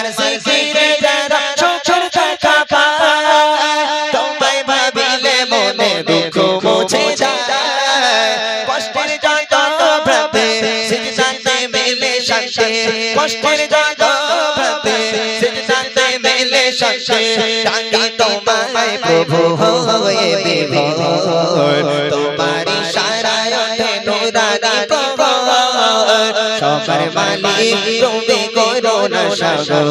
তোমার জিকিরে যারা সুখের দেখা পায়, তোমায় ভাবিলে মনে দুঃখ মুছে যায়। কষ্টের যত ভ্রাতে সিজদাতে মেলে শান্তি, কষ্টের যত ভ্রাতে সিজদাতে মেলে শান্তি। ডাকি তোমায় প্রভু হয়ে বিভোর, তোমার ইশারায় ওঠে নুরানি প্রভাত। সবার মালিক তুমি করুণা সাগর,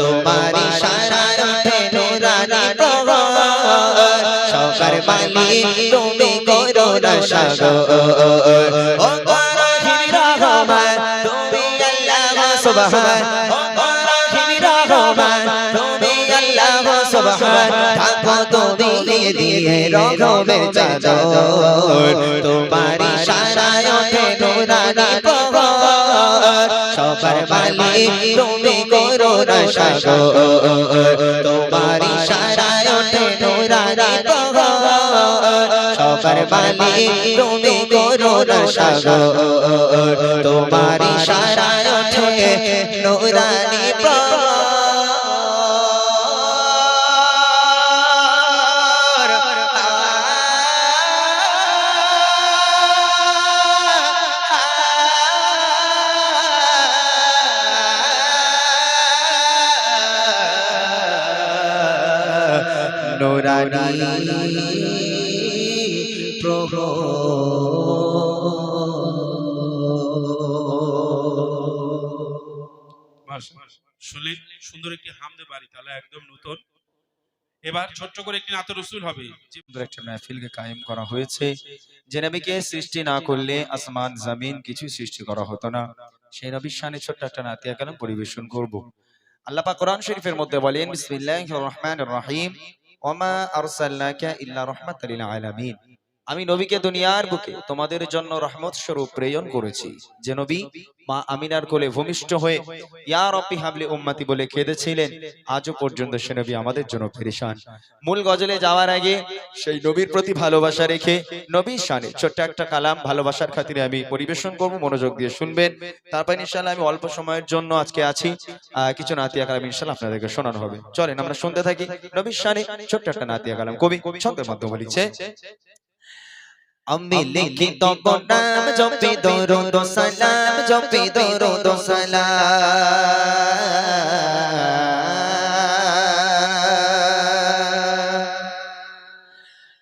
তোমার ইশারায় ওঠে নুরানি প্রভাত। সবার মালিক তুমি করুণা সাগর। ও রহিম রহমান তুমি আল্লাহ সুবহান, ও রহিম রহমান তুমি আল্লাহ সুবহান। ঢাকো তুমি দিয়ে রহমের চাদর, তোমার ইশারায় ওঠে নুরানি প্রভাত। সবার মালিক তুমি করুণা সাগর, তোমার ইশারায় ওঠে নুরানি প্রভাত। সবার মালিক তুমি করুণা সাগর, তোমার ইশারায় ওঠে নুরানি প্রভাত। শুনলেন সুন্দর একটি হামদে বাড়ি, তাহলে একদম নতুন। এবার ছোট্ট করে একটি নাত রসুল হবে। একটা মাহফিলকে কায়েম করা হয়েছে, যে নবীকে সৃষ্টি না করলে আসমান জমিন কিছু সৃষ্টি করা হতো না। সেই নবীর শানে ছোট্ট একটা নাতিয়া কালাম পরিবেশন করব। আল্লাহ পাক কোরআন শরীফের মধ্যে বলেন, বিসমিল্লাহির রহমানির রহিম, ওমা আরসালনাকা ইল্লা রাহমাতাল লিল আলামিন। আমি নবীকে দুনিয়ার বুকে তোমাদের জন্য রহমত স্বরূপ প্রেরণ করেছি। যে নবী মা আমিনার কোলে ভূমিষ্ঠ হয়ে ইয়া রাব্বি হাবলি উম্মতি বলে কেঁদেছিলেন, আজও পর্যন্ত সে নবী আমাদের জন্য পেরেশান। মূল গজলে যাওয়ার আগে সেই নবীর প্রতি ভালোবাসা রেখে নবীর শানে ছোট্ট একটা কালাম ভালোবাসার খাতিরে আমি পরিবেশন করব, মনোযোগ দিয়ে শুনবেন। তারপর ইনশাআল্লাহ আমি অল্প সময়ের জন্য আজকে আছি, কিছু নাতিয়া কালাম ইনশাআল্লাহ আপনাদেরকে শোনানো হবে। চলেন আমরা শুনতে থাকি নবীর শানে ছোট্ট একটা নাতিয়া কালাম। কবি ছন্দের মাধ্যমে লিখছে, আমি লিখি তব নাম জপি দরুদ সালাম, জপি দরুদ সালাম।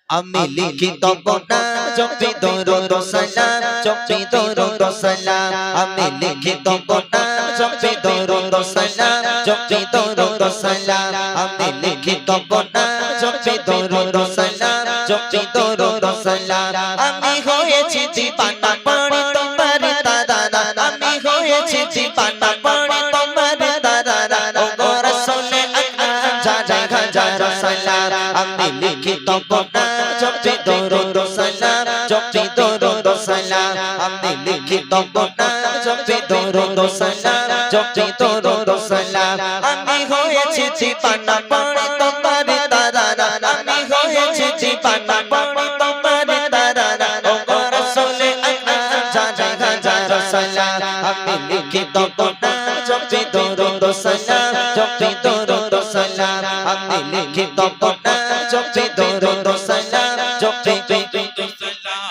আমি লিখি তব নাম জপি দরুদ সালাম, জপি দরুদ সালাম। আমি লিখি তব নাম জপি দরুদ সালাম, জপি দরুদ সালাম। আমি লিখি তব নাম জপি দরুদ সালাম, জপি দরুদ সালাম। আমি হয়েছি দিবানা পড়ে তোমার দাদা, আমি হয়েছি দিবানা পড়ে তোমার দাদা। ও গো রাসূলে আকরাম জানাই হাজার সালাম। আমি লিখি তব নাম জপি দরুদ সালাম, জপি দরুদ সালাম। আমি লিখি তব নাম জপি দরুদ সালাম, জপি দরুদ সালাম। আমি হয়েছি দিবানা পড়ে তোমার দাদা, আমি হয়েছি দিবানা পড়ে তোমার দাদা। ও গো রাসূলে আকরাম জানাই হাজার সালাম। আমি লিখি তব নাম জপি দরুদ সালাম, জপি দরুদ সালাম। আমি লিখি তব নাম জপি দরুদ সালাম, জপি দরুদ সালাম।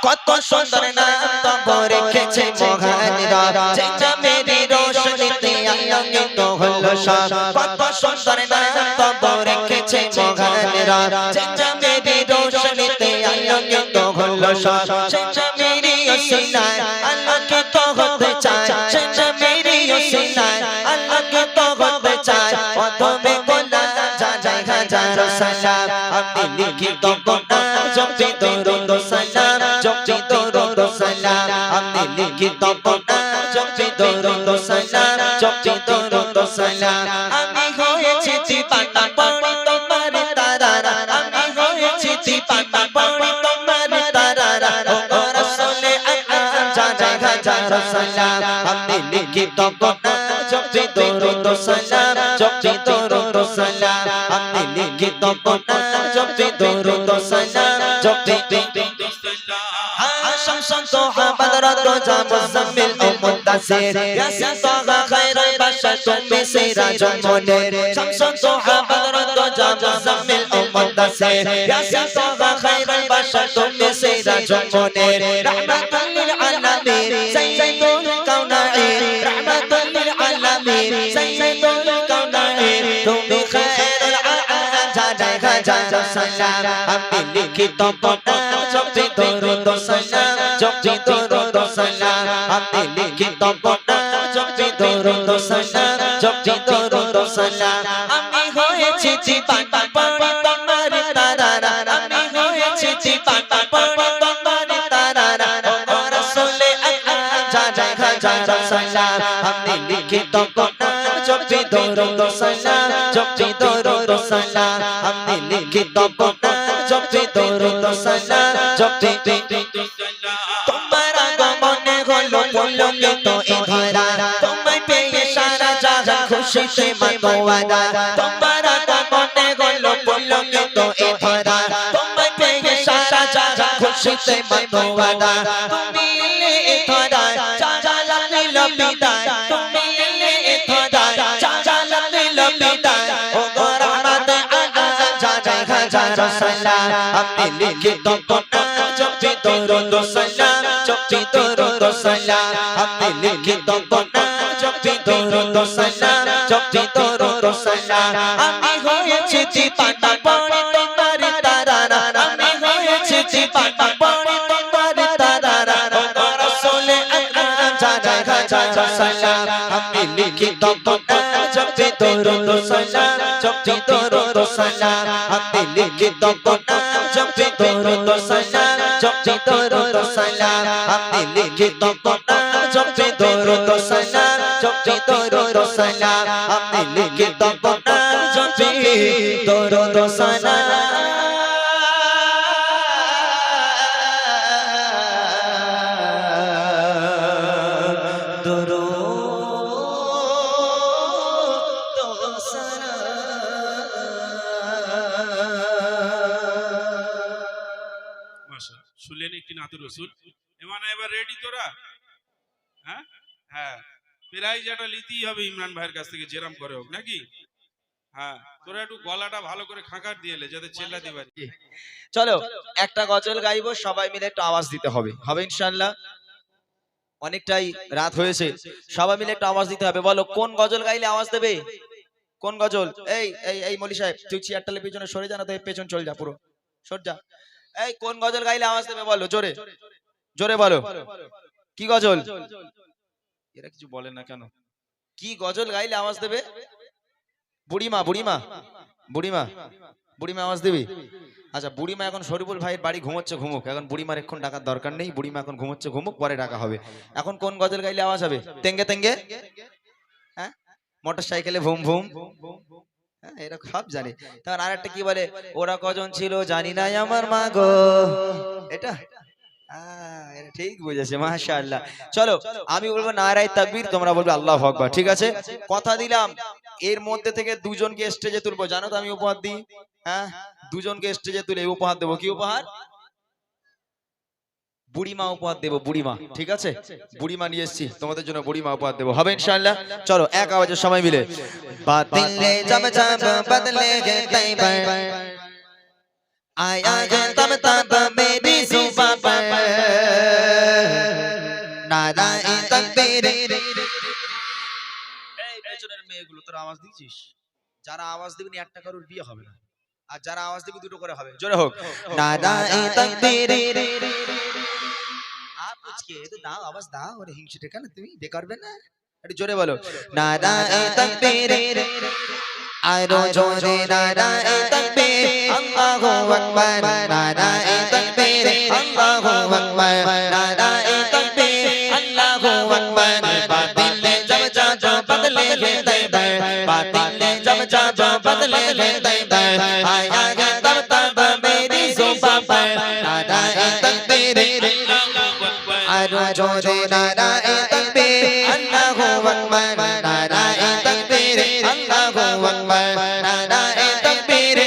কত সুন্দর নাম তব রেখেছে মহান রব, যে নামেরই রোশনীতে আলোকিত হলো সব। কত সুন্দর নাম তব রেখেছে মহান রব, যে নামেরই রোশনীতে আলোকিত হলো সব। সে নামেরই ওসিলায় আলোকিত হতে চায়, সে নামেরই ওসিলায় আলোকিত হতে চায়। প্রথমে গোলাম জানাই হাজার সালাম। আমি লিখি তব নাম জপি দরুদ সালাম, জপি দরুদ সালাম। আমি লিখি তব নাম জপি দরুদ সালাম, জপি দরুদ সালাম। আমি হয়েছি দিবানা পড়ে তোমার দাদা, আমি হয়েছি দিবানা পড়ে তোমার দাদা। ও গো রাসূলে আকরাম জানাই হাজার সালাম। আমি লিখি তব নাম জপি দরুদ সালাম, জপি দরুদ সালাম। আমি লিখি তব নাম জপি দরুদ সালাম, জপি দরুদ সালাম। شمس الضحى بدر الدجى مزمل أو مدثر ياسين طه خير البشر تم سراج منير شمس الضحى بدر الدجى مزمل أو مدثر ياسين طه خير البشر تم سراج منير رحمة للعالمين سيد الكونين رحمة للعالمين سيد الكونين تم خير العالم جاء سلام أمي كتابنا جبت درود سلام جبت درود سلام أمي كتابنا جبت درود سلام جبت درود سلام أمي হয়েছে জীবন পড়ি তোমার তারারা আমি হয়েছে জীবন পড়ি তোমার তারারা ও রাসূল আল্লাহ জানা সালাম আমি লিখিত কোরআন জপি দরুদ সালাম জপি দরুদ সালাম আমি লিখিত কোরআন জপি দরুদ সালাম জপি তোমার আগমনে হলো পুলকিত এই ধরা তোমায় পেয়ে সারা জাহান খুশিতে মাতোয়ারা তোমার আগমনে হলো পুলকিত এই ধরা তোমায় পেয়ে সারা জাহান খুশিতে মাতোয়ারা তুমি এলে এই ধরা জালাল দিল বিদায় তুমি এলে এই ধরা জালাল দিল বিদায় ও রহমত আল্লাহ জানাই হাজার সালাম আমি লিখিত কোরআন জপি দরুদ সালাম জপি দরুদ সালাম আমি লিখিত কোরআন জপি দরুদ সালাম জপি দরুদ সালাম আমি হয়েছি জীবন পড়ি তোমার তারারা আমি হয়েছি জীবন পড়ি তোমার তারারা ও রাসূল আল্লাহ জানাই হাজার সালাম আমি লিখিত কোরআন জপি দরুদ সালাম জপি দরুদ সালাম আমি লিখিত কোরআন জপি দরুদ সালাম জপি দরুদ সালাম আমি লিখিত কোরআন জপি দরুদ সালাম জপি দরুদ সালাম আমি লিখিত কোরআন জপি দরুদ সালাম শুনলেন একটি নাতুর রসুল এমানে এবার রেডি তোরা হ্যাঁ হ্যাঁ প্রাইজ একটা নিতেই হবে ইমরান ভাইয়ের কাছ থেকে যেরাম করে হোক নাকি হ্যাঁ তোরা একটু গলাটা ভালো করে খাঁকার দিয়েলে যাতে চেল্লাতে পারি চলো একটা গজল গাইবো সবাই মিলে একটু আওয়াজ দিতে হবে হবে ইনশাআল্লাহ অনেকটাই রাত হয়েছে সবাই মিলে একটু আওয়াজ দিতে হবে বলো কোন গজল গাইলে আওয়াজ দেবে কোন গজল এই এই এই মলি সাহেব তুই চেয়ারটালে পিছনে সরে যা না তো পেছন চল যা পুরো সর যা এই কোন গজল গাইলে আওয়াজ দেবে বলো জোরে জোরে বলো কি গজল এরা কিছু বলে না কেন কি গজল গাইলে আওয়াজ দেবে বুড়িমা বুড়িমা বুড়িমা বুড়িমা আওয়াজ দিবি আচ্ছা বুড়িমা এখন শরীফুল ভাইয়ের বাড়ি ঘুমোচ্ছে ঘুমুক এখন বুড়িমার এখন ডাকার দরকার নেই বুড়িমা এখন ঘুমোচ্ছে ঘুমুক পরে ডাকা হবে এখন কোন গজল গাইলে আওয়াজ হবে তেঙ্গে তেঙ্গে হ্যাঁ মোটর সাইকেলে ভুম ভুম হ্যাঁ এরা সব জানে তখন আর একটা কি বলে ওরা কজন ছিল জানি না আমার মা গো এটা এটা ঠিক বুঝেছে মাশাআল্লাহ চলো আমি বলবো নারায়ে তাকবীর তোমরা বলবে আল্লাহু আকবার ঠিক আছে কথা দিলাম এর মধ্যে থেকে দুজনকে স্টেজে তুলবো জানো তো আমি উপহার দিই হ্যাঁ দুজনকে স্টেজে তুলে উপহার দেবো কি উপহার বুড়িমা উপহার দেবো বুড়িমা ঠিক আছে বুড়িমা নিয়ে এসেছি তোমাদের জন্য বুড়িমা উপহার দেবো হবে ইনশাআল্লাহ চলো এক আওয়াজে সবাই মিলে বাতিলে জব জব বদলে গে তৈবার आया है तब तब मेरी जुबां पर नाराए तकबीर এই পেছনের মেয়েগুলো তোরা আওয়াজ দিছিস যারা আওয়াজ দিবেন একটা কারোর বিয়ে হবে না আর যারা আওয়াজ দিবে দুটো করে হবে জোরে হোক नाराए तकबीर आप उसके तो दाও আওয়াজ দাও ওরে হিংসুটে কেন তুমি বেকার বে না একটু জোরে বলো नाराए तकबीर आरो जोरे नाराए तकबीर अल्लाहु अकबर नाराए तकबीर अल्लाहु अकबर नाराए तकबीर अल्लाहु अकबर बातिल जब जब बदले गे तैबर बातिल जब जब बदले गे तैबर आया है तब तब मेरी जुबां पर नाराए तकबीर आरो जोरे नाराए तकबीर अल्लाहु अकबर नाराए तकबीर अल्लाहु अकबर नाराए तकबीर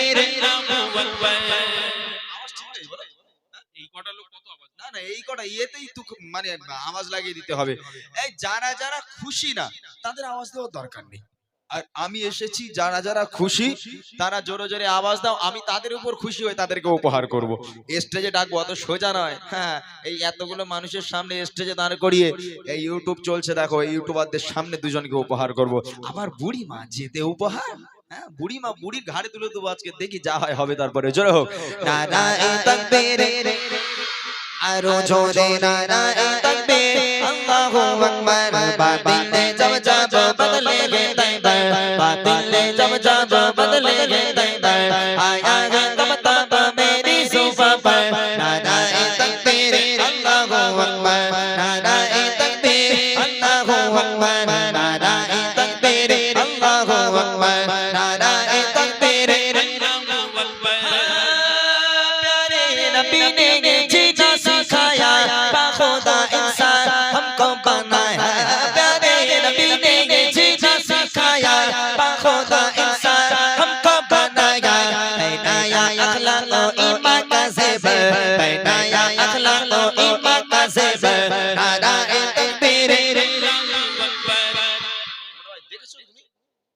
এই কটা লোক কত আওয়াজ না না এই কটা করা এতেই তো মানে আওয়াজ লাগিয়ে দিতে হবে। এই যারা যারা খুশি না তাদের আওয়াজ দেওয়ার দরকার নেই। আর আমি এসেছি যারা যারা খুশি তারা জোরে জোরে আওয়াজ দাও, আমি তাদের উপর খুশি হয়ে তাদেরকে উপহার করব। স্টেজে ডাকবো অত সোজা নয়। হ্যাঁ, এই এতগুলো মানুষের সামনে স্টেজে দাঁড় করিয়ে এই ইউটিউব চলছে দেখো, এই ইউটিউবারদের সামনে দুজনকে উপহার করব। আমার বুড়ি মা যেতে উপহার, হ্যাঁ বুড়ি মা বুড়ির ঘাড়ে তুলে দেবো আজকে, দেখি যা হয় হবে। তারপরে জোরে হোক নারায়ে তাকবীর, আরো জোরে নারায়ে তাকবীর, আল্লাহু আকবার। বাতিল জব জব বদলে গে তাইবার, বাতিল জব জব বদলে গে তাইবার, আয়া গে তব তব মেরি সুফা पर। নারায়ে তাকবীর, আল্লাহু আকবার, নারায়ে তাকবীর, আল্লাহু আকবার, নারায়ে তাকবীর, আল্লাহু আকবার, নারায়ে তাকবীর, আল্লাহু আকবার। प्यारे नबी ने ये जीना सिखाया, बाखुदा इंसान हमको बनाया। प्यारे नबी ने ये जीना सिखाया, बाखुदा इंसान हमको बनाया। बनाया अखलाक व ईमान का ज़ेवर, बनाया अखलाक व ईमान का ज़ेवर, नाराए तकबीर, अल्लाहु अकबर। দেখেছো তুমি?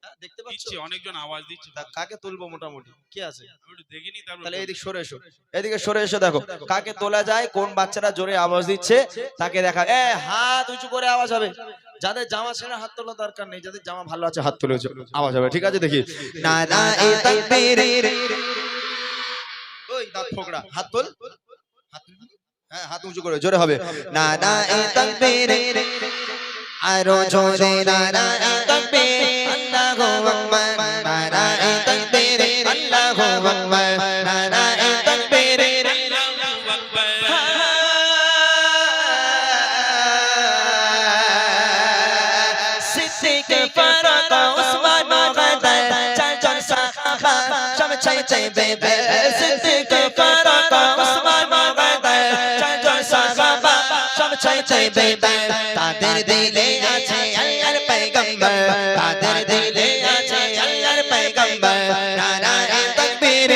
হ্যাঁ, দেখতে পাচ্ছ? দিচ্ছে অনেকজন আওয়াজ দিচ্ছে। তা কাকে তুলবো মোটামুটি কি আছে? আমি একটু দেখিনি তারপর। তাহলে এদিকে সরে এসো, এদিকে সরে এসো, দেখো কাকে তোলা যায়, কোন বাচ্চারা জোরে আওয়াজ দিচ্ছে তাকে দেখা। হাত উঁচু করে আওয়াজ হবে। যাদের জামা ছেঁড়া হাত তোলা দরকার নেই, যাদের জামা ভালো আছে হাত তুলে আওয়াজ হবে, ঠিক আছে? দেখি नाराए तकबीर, ওই দাঁত ফোকড়া হাত তোল, হাত তুল। হ্যাঁ, হাত উঁচু করে জোরে হবে। नाराए तकबीर, आरो जोरे नाराए तकबीर, अल्लाहु अकबर, नाराए तकबीर, अल्लाहु अकबर, नाराए तकबीर, अल्लाहु अकबर। सिद्दीक फारूक उस्मान गदर, चार सहाबा सब चाहते बेबे। सिद्दीक फारूक उस्मान गदर, चार सहाबा सब चाहते बेबे। তাদের দিলে আছে আল্লাহর পয়গম্বর, তাদের দিলে আছে আল্লাহর পয়গম্বর, নারায়ে তাকবীর,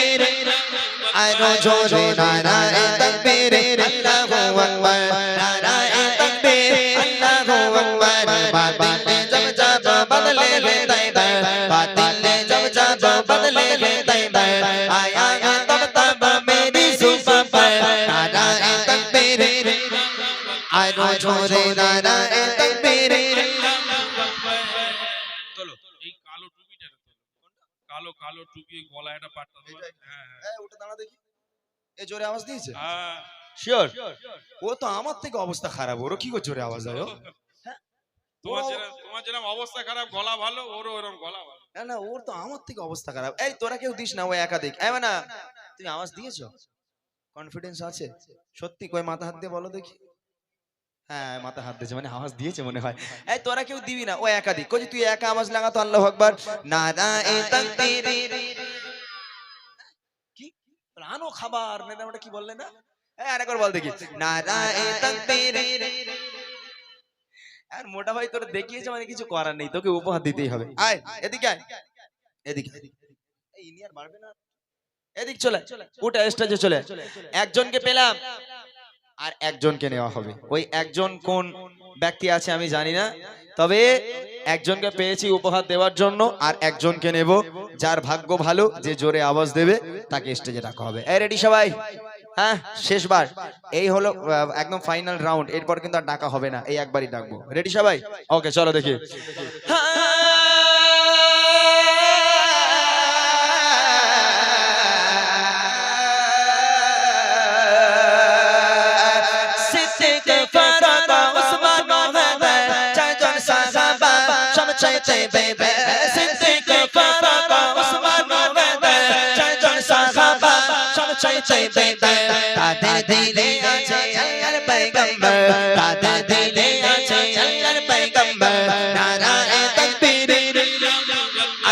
আরো জোরে নারায়ে তাকবীর, আল্লাহু আকবার, নারায়ে তাকবীর, আল্লাহু আকবার। বাতিল জব জব বদলে গে তাইবার, বাতিল জব জব বদলে গে তাইবার, আয়া গে তব তব মেরি সুফা पर। নারায়ে তাকবীর, আরো জোরে নারায়ে তাকবীর, চলো এই কালো টুপিটা কালো কালো টুপি গলায় একটা পাট্টা দেওয়া। হ্যাঁ হ্যাঁ ওটা দাঁড়া দেখি, এ জোরে আওয়াজ দিয়েছে? হ্যাঁ। শিওর? ও তো আমার থেকে অবস্থা খারাপ, ওরও কি করে জোরে আওয়াজ হয়? তোমার যেরকম অবস্থা খারাপ গলা ভালো, ওরও ওরকম গলা ভালো। না না, ওর তো আমার থেকে অবস্থা খারাপ। এই তোরা কেউ দিস না, ও একাধিক। না তুমি আওয়াজ দিয়েছো? কনফিডেন্স আছে সত্যি? কই মাথা হাত দিয়ে বলো দেখি। হ্যাঁ, মাথা হাত দিয়েছে মানে আওয়াজ দিয়েছে মনে হয়। এই তোরা কেউ দিবি না, ও একাধিক। কই তুই একা আওয়াজ লাগা তো, আল্লাহু আকবার, নারায়ে তাকবীর। কি আনো খাবার না, ওটা কি বললে না? আরেকবার বল দেখি, নারায়ে তাকবীর, আর মোটা ভাই তোর দেখিয়েছে মানে কিছু করার নেই, তোকে উপহার দিতেই হবে। আয় এদিকে আয়, এদিকে। এই ইনি আর মারবে না, এদিক চলে, ওটা স্টেজে চলে। একজনকে পেলাম আর একজনকে নেওয়া হবে। ওই একজন কোন ব্যক্তি আছে আমি জানি না, তবে একজনকে পেয়েছি উপহার দেওয়ার জন্য, আর একজনকে নেব। যার ভাগ্য ভালো, যে জোরে আওয়াজ দেবে তাকে স্টেজে রাখা হবে। এই রেডি সবাই? হ্যাঁ, শেষবার। এই হলো একদম ফাইনাল রাউন্ড, এরপর কিন্তু আর ডাকা হবে না, এই একবারই ডাকবো। রেডি সবাই? ওকে, চলো দেখি। सिद्दीक फारूक उस्मान गदर, चार सहाबा सब चाहते बेबे। सिद्दीक फारूक उस्मान गदर, चार सहाबा सब चाहते बेबे। তাদের দিলে আছে আল্লাহর পয়গম্বর, তাদের দিলে আছে আল্লাহর পয়গম্বর, নারায়ে তাকবীর,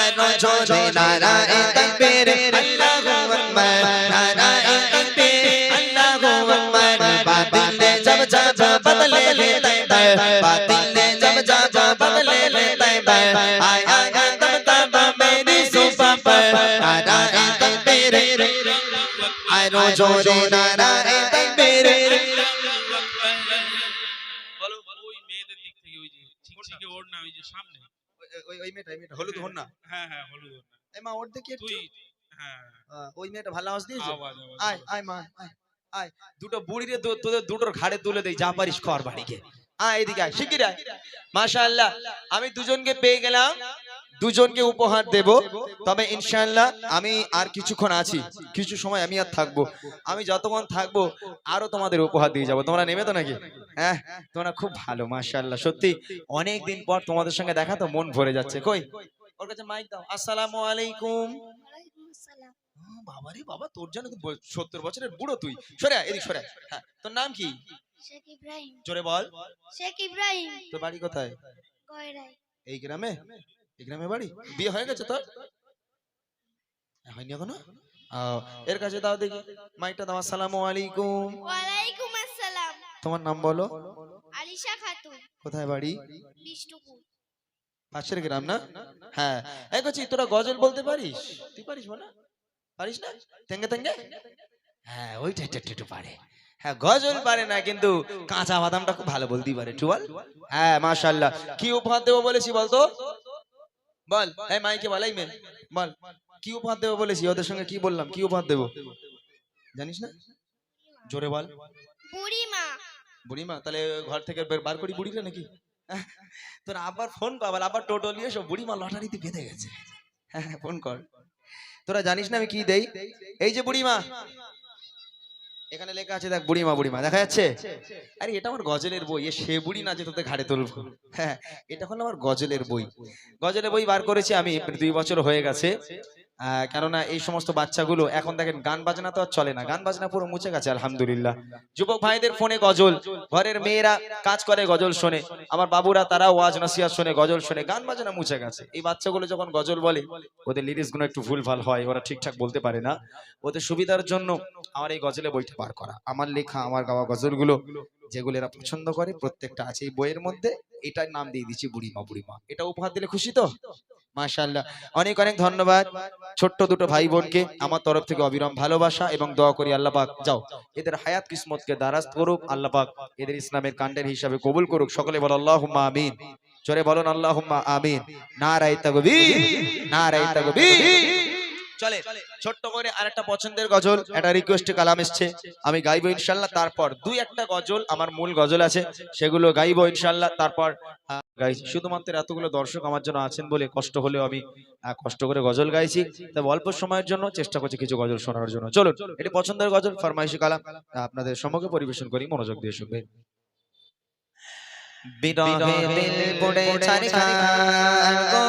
আরো জোরে নারায়ে তাকবীর, আল্লাহু আকবার, নারায়ে তাকবীর, আল্লাহু আকবার। বাতিল জব জব বদলে গে তাইবার, বাতিল জব জব বদলে গে তাইবার, আয়া গে তব তব মেরি সুফা पर। নারায়ে তাকবীর, আরো জোরে নারায়ে তাকবীর, ওই মেয়েটা হলুদ হন না, হ্যাঁ হ্যাঁ হলুদ ওড়না। এই মা ওর দেখি একটু। তুই হ্যাঁ ওই মেয়েটা ভালো আওয়াজ দিয়েছে। আওয়াজ আওয়াজ আয় আয় মা আয় আয়, দুটো বুড়িরে তোদের দুটোর ঘাড়ে তুলে দেই, যা পারিস কর বাড়িকে। আয় এদিকে আয়, শিগগির আয়। মাশাআল্লাহ, আমি দুজনকে পেয়ে গেলাম, দুজনকে উপহার দেব। তবে ইনশাআল্লাহ আমি আর কিছুক্ষণ আছি, কিছু সময় আমি আর থাকবো। আমি যতক্ষণ থাকবো আরো তোমাদের উপহার দিয়ে যাবো। তোমরা নেবে তো নাকি? হ্যাঁ, তোমরা খুব ভালো মাশাআল্লাহ। সত্যি অনেক দিন পর তোমাদের সঙ্গে দেখা তো মন ভরে যাচ্ছে। কই ওর কাছে মাইক দাও। আসসালামু আলাইকুম। বাবারে বাবা, তোর জন্য 70 বছরের বুড়ো তুই। সরে আয়, এদিক সরে আয়। হ্যাঁ, তোর নাম কি? শেখ ইব্রাহিম। জোরে বল। শেখ ইব্রাহিম। তোর বাড়ি কোথায়? কয়রাই। এই গ্রামে? এই গ্রামে বাড়ি? বিয়ে হয়ে গেছে তোর? হয়নি এখনো? এর কাছে দাও দেখি মাইকটা দাও। আসসালামু আলাইকুম। ওয়ালাইকুম আসসালাম। তোমার নাম বলো। আলিশা খাতুন। কোথায় বাড়ি? বিষ্ণুপুর। পাশের গ্রাম না? হ্যাঁ। এই কচি, তোরা গজল বলতে পারিস? তুই পারিস না? পারিস না? তেঙ্গে তেঙ্গে? হ্যাঁ, ওইটা একটু পারে। হ্যাঁ, গজল পারে না কিন্তু কাঁচা বাদামটা খুব ভালো বলতেই পারে। টুয়াল? হ্যাঁ মাশাআল্লাহ। কি উপহার দেবো বলেছি বলতো? বল। এই মাইকে বল, এই মেয়ে বল, কি উপহার দেবো বলেছি? ওদের সঙ্গে কি বললাম, কি উপহার দেবো জানিস না? জোরে বল। বুড়িমা। বুড়িমা? তাহলে ঘর থেকে বার করি বুড়িটা নাকি? তোর আবার ফোন পাবার, আবার টোটো নিয়ে এসো, বুড়িমা লটারিতে বেঁধে গেছে। হ্যাঁ, ফোন কর। তোরা জানিস না আমি কি দেই? এই যে বুড়িমা, এখানে লেখা আছে দেখ, বুড়িমা। বুড়িমা দেখা যাচ্ছে? আরে এটা আমার গজলের বই। এ সে বুড়ি না যে তোদের ঘাড়ে তুলবো। হ্যাঁ, এটা হলো আমার গজলের বই। গজলের বই বার করেছি আমি, 2 বছর হয়ে গেছে। কেননা এই সমস্ত বাচ্চাগুলো এখন দেখেন গান বাজনা তো আর চলে না, গান বাজনা পুরো মুছে গেছে আলহামদুলিল্লাহ। যুবক ভাইদের ফোনে গজল, ঘরের মেয়েরা কাজ করে গজল শোনে, আমার বাবুরা তারা ওয়াজ নসিহত শোনে, গজল শোনে, গান বাজনা মুছে গেছে। এই বাচ্চাগুলো যখন গজল বলে ওদের লিরিক্স গুলো একটু ভুলভাল হয়, ওরা ঠিকঠাক বলতে পারে না। ওদের সুবিধার জন্য আমার এই গজলে বইটা বার করা, আমার লেখা, আমার গাওয়া গজলগুলো যেগুলো এরা পছন্দ করে প্রত্যেকটা আছে এই বইয়ের মধ্যে। এটার নাম দিয়ে দিচ্ছি বুড়িমা। বুড়িমা এটা উপহার দিলে খুশি তো? মাশাআল্লাহ, অনেক অনেক ধন্যবাদ। ছোট্ট দুটো ভাই বোনকে আমার তরফ থেকে অবিরাম ভালোবাসা এবং দোয়া করি আল্লাহ পাক যাও এদের হায়াত কিসমতকে দারাজ করুক, আল্লাহ পাক এদের ইসলামের কাণ্ডের হিসাবে কবুল করুক। সকলে বলো আল্লাহুম্মা আমিন। জোরে বলুন আল্লাহুম্মা আমিন। নারায়ে তাকবীর, নারায়ে তাকবীর। চলে ছোট্ট করে আরেকটা পছন্দের গজল, একটা রিকোয়েস্ট কালাম এসছে, আমি গাইবো ইনশাআল্লাহ। তারপর 2-1টা গজল আমার মূল গজল আছে, সেগুলো গাইবো ইনশাআল্লাহ। তারপর গাইছি শুধুমাত্র এতগুলো দর্শক আমার জন্য আছেন বলে কষ্ট হলেও আমি কষ্ট করে গজল গাইছি। তবে অল্প সময়ের জন্য চেষ্টা করছি কিছু গজল শোনার জন্য। চলুন এটি পছন্দের গজল, ফরমাইশি কালাম আপনাদের সম্মুখে পরিবেশন করি, মনোযোগ দিয়ে শুনবেন। বিরহে দিল পড়ে ছারখার গো,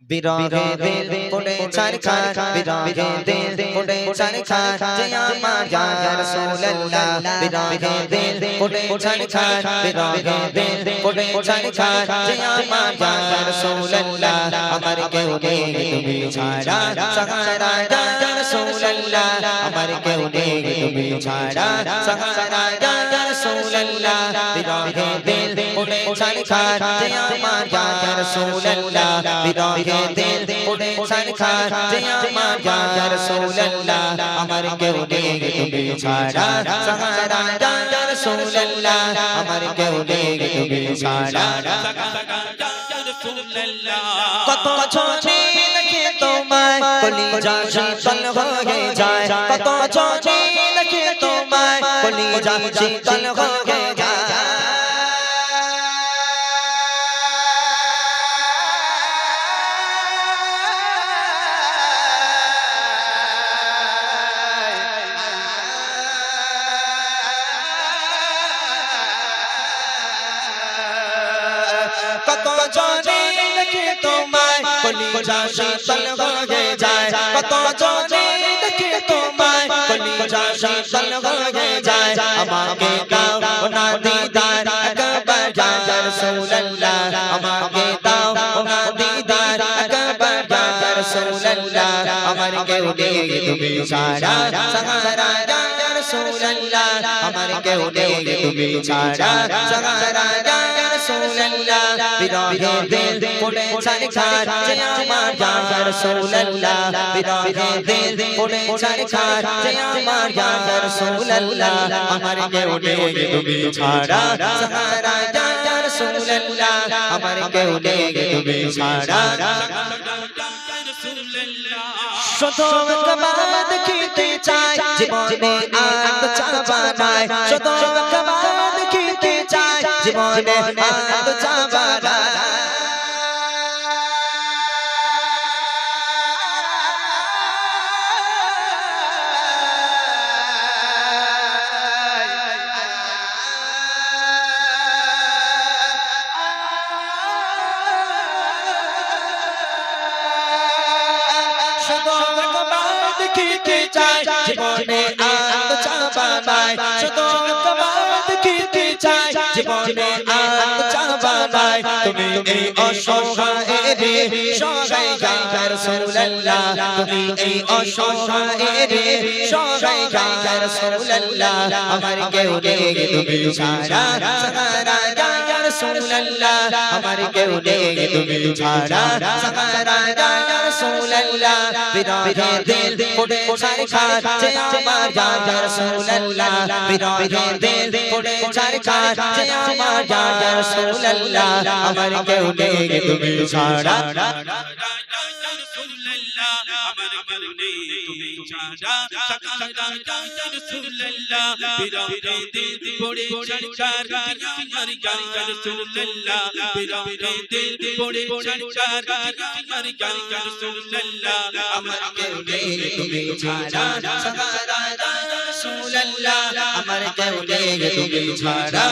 বিরহে দিল পড়ে ছারখার, বিরহে দিল পড়ে ছারখার, যে আমার ইয়া রাসূলুল্লাহ। বিরহে দিল পড়ে ছারখার, বিরহে দিল পড়ে ছারখার, যে আমার ইয়া রাসূলুল্লাহ। আমার কেউ নেই তুমি ছাড়া, সাহারা ইয়া রাসূলুল্লাহ। আমার কেউ নেই তুমি ছাড়া, সাহারা ইয়া রাসূলুল্লাহ। বিরহে দিল পড়ে ছারখার, যে আমার ইয়া রাসূলুল্লাহ। বিরহে দিল পড়ে ছারখার, যে আমার ইয়া রাসূলুল্লাহ। আমার কেউ নেই তুমি ছাড়া, সাহারা ইয়া রাসূলুল্লাহ। আমার কেউ নেই তুমি ছাড়া। কত ছোটে দেখে তোমায় কলিজা শীতল হয়ে যায়, কত ছোটে দেখে তোমায় কলিজা শীতল হয়ে যায়। কত জনে দেখে তোমায় কলিজা শীতল হয়ে যায়, কত জনে দেখে তোমায় কলিজা শীতল হয়ে যায়। আমাকে দাও না দিদার একবার ইয়া রাসূলুল্লাহ, আমাকে দাও না দিদার একবার ইয়া রাসূলুল্লাহ। আমার কেউ নেই তুমি ছাড়া, সাহারা ইয়া রাসূলুল্লাহ। আমার কেউ নেই তুমি ছাড়া, সাহারা ইয়া রাসূলুল্লাহ। রাসূলুল্লাহ বিরহে দিল পড়ে ছারখার যে আমার ইয়া রাসূলুল্লাহ বিরহে দিল পড়ে ছারখার যে আমার ইয়া রাসূলুল্লাহ আমার কেউ নেই তুমি ছাড়া সাহারা ইয়া রাসূলুল্লাহ আমার কেউ নেই তুমি ছাড়া শুধু একবার দেখিতে চাই জীবনে আর তো চাওয়া নাই শুধু একবার দেখিতে চাই জীবনে আর তো চাওয়া নাই দেখিতে চাই জীবনে আর তো চাওয়া নাই শুধু একবার দেখিতে চাই জীবনে আর তো চাওয়া নাই তুমি এই অসহায়ের সহায় ইয়া রাসূলুল্লাহ তুমি এই অসহায়ের সহায় ইয়া রাসূলুল্লাহ আমার কেউ নেই তুমি ছাড়া সাহারা ইয়া রাসূলুল্লাহ আমার কেউ নেই তুমি ছাড়া সাহারা ইয়া রাসূলুল্লাহ বিরহে দিল পড়ে ছারখার যে আমার ইয়া রাসূলুল্লাহ বিরহে দিল পড়ে ছারখার যে আমার ইয়া রাসূলুল্লাহ আমার কেউ নেই তুমি ছাড়া আমার কেউ নেই তুমি ছাড়া সাকারা ইয়া রাসূলুল্লাহ বিরহে দিল পড়ে ছারখার আমার ইয়া রাসূলুল্লাহ বিরহে দিল পড়ে ছারখার আমার ইয়া রাসূলুল্লাহ আমার কেউ নেই তুমি ছাড়া সাহারা ইয়া রাসূলুল্লাহ আমার কেউ নেই তুমি ছাড়া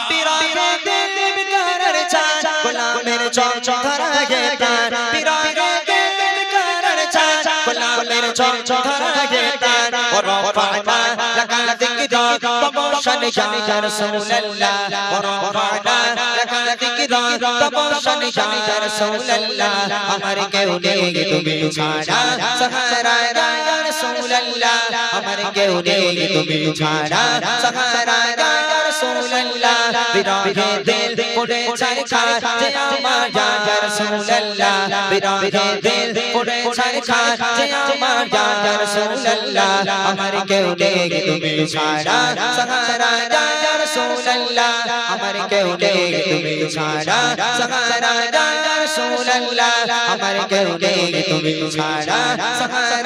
বিরহে দিল বিকারের চাঁদ গোলামের চঞ্চ ধরা গে প্রাণ বিরহে দিল বিকারের চাঁদ গোলামের চঞ্চ ধরা গে প্রাণ ও রফানা লাকা যিকরা তবশন ইয়া রাসূলুল্লাহ ও রফানা লাকা যিকরা তবশন ইয়া রাসূলুল্লাহ আমার কেউ নেই তুমি ছাড়া সাহারা ইয়া রাসূলুল্লাহ আমার কেউ নেই তুমি ছাড়া সাহারা ইয়া রাসূলুল্লাহ বিরহে দিল পড়ে ছারখার যে আমার ইয়া রাসূলুল্লাহ বিরহে দিল পড়ে ছারখার যে আমার ইয়া রাসূলুল্লাহ আমার কেউ নেই তুমি ছাড়া সাহারা ইয়া রাসূলুল্লাহ আমার কেউ নেই তুমি ছাড়া সাহারা ইয়া রাসূলুল্লাহ আমার কেউ নেই তুমি ছাড়া সাহারা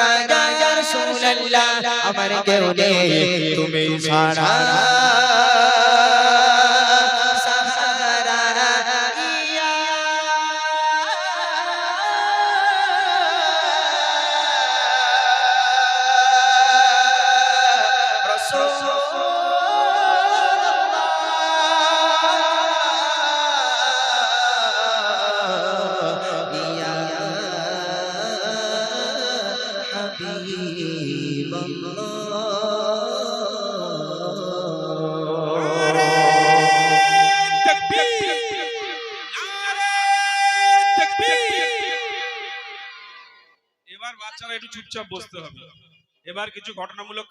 ইয়া রাসূলুল্লাহ আমার কেউ নেই তুমি ছাড়া এবার বাচ্চারা একটু চুপচাপ বসতে হবে। এবার কিছু ঘটনামূলক